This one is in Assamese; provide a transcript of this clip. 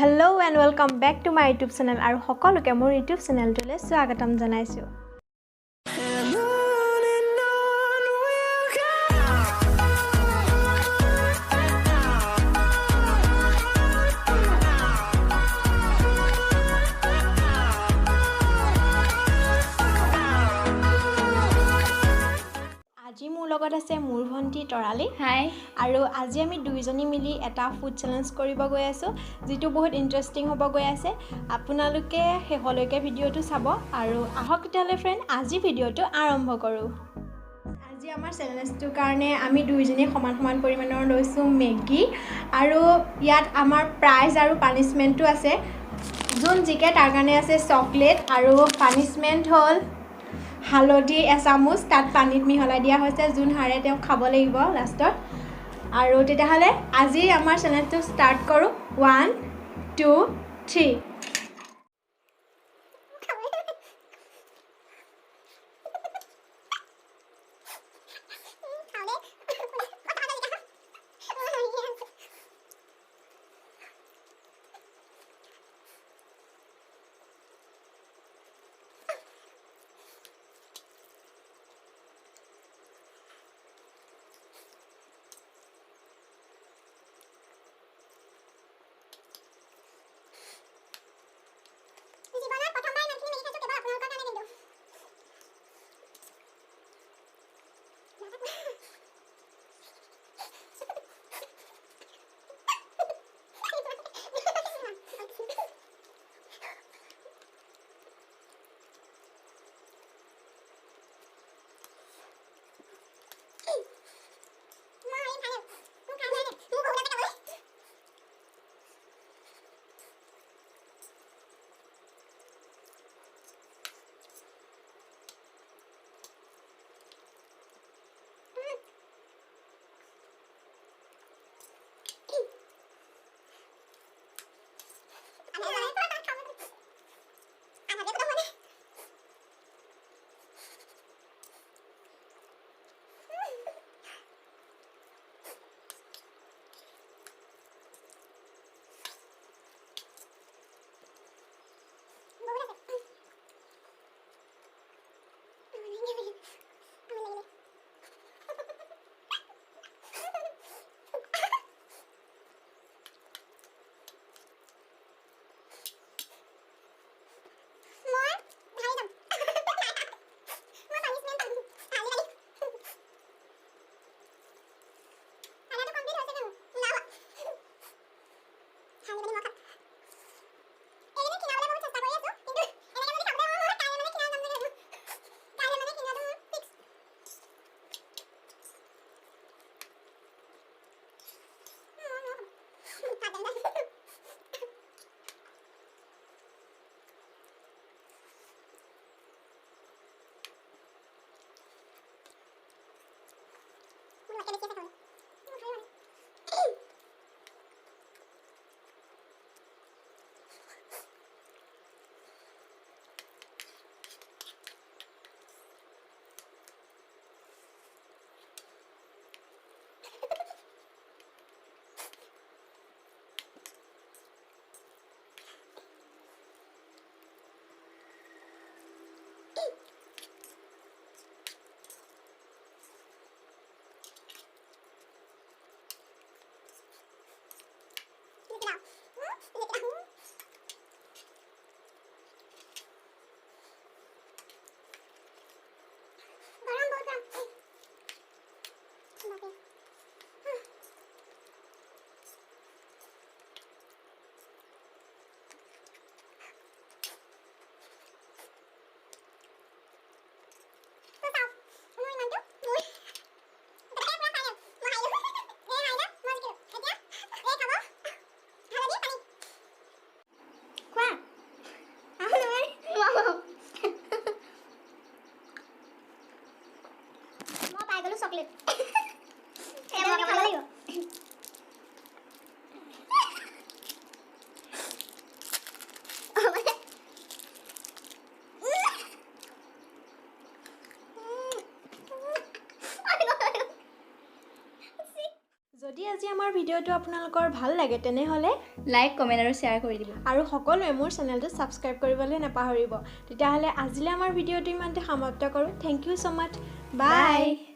Hello and welcome back to my YouTube channel আৰু সকলোকে মোৰ YouTube চেনেলটোলৈ স্বাগতম জনাইছো আজি মোৰ লগত আছে মোৰ ভন্টি তৰালি হাই আৰু আজি আমি দুইজনী মিলি এটা ফুড চ্যালেঞ্জ কৰিব গৈ আছো যেটো বহুত ইন্টাৰেষ্টিং হ'ব গৈ আছে আপোনালোকে শেষলৈকে ভিডিওটো চাব আৰু আহক তেতিয়ালে ফ্ৰেন্ড আজি ভিডিওটো আৰম্ভ কৰো আজি আমাৰ চ্যালেঞ্জটোৰ কাৰণে আমি দুইজনী সমান সমান পৰিমাণৰ লৈছো মেগী আৰু ইয়াত আমাৰ প্ৰাইজ আৰু পানিশমেন্টটো আছে যোন জিকে তাৰ কাৰণে আছে চকলেট আৰু পানিশমেন্ট হ'ল হালধি এচামুচ তাত পানীত মিহলাই দিয়া হৈছে যোন হাৰে তেও খাব লাগিব লাষ্টত আৰু তেতা হলে আজি আমাৰ চ্যানেলটো ষ্টাৰ্ট কৰো 1 2 3 আজি আমাৰ ভিডিঅ'টো আপোনালোকৰ ভাল লাগে তেনেহ'লে লাইক কমেণ্ট আৰু শ্বেয়াৰ কৰি দিব আৰু সকলোৱে মোৰ চেনেলটো ছাবস্ক্ৰাইব কৰিবলৈ নাপাহৰিব তেতিয়াহ'লে আজিলৈ আমাৰ ভিডিঅ'টো ইমানতে সমাপ্ত কৰোঁ থেংক ইউ so much বাই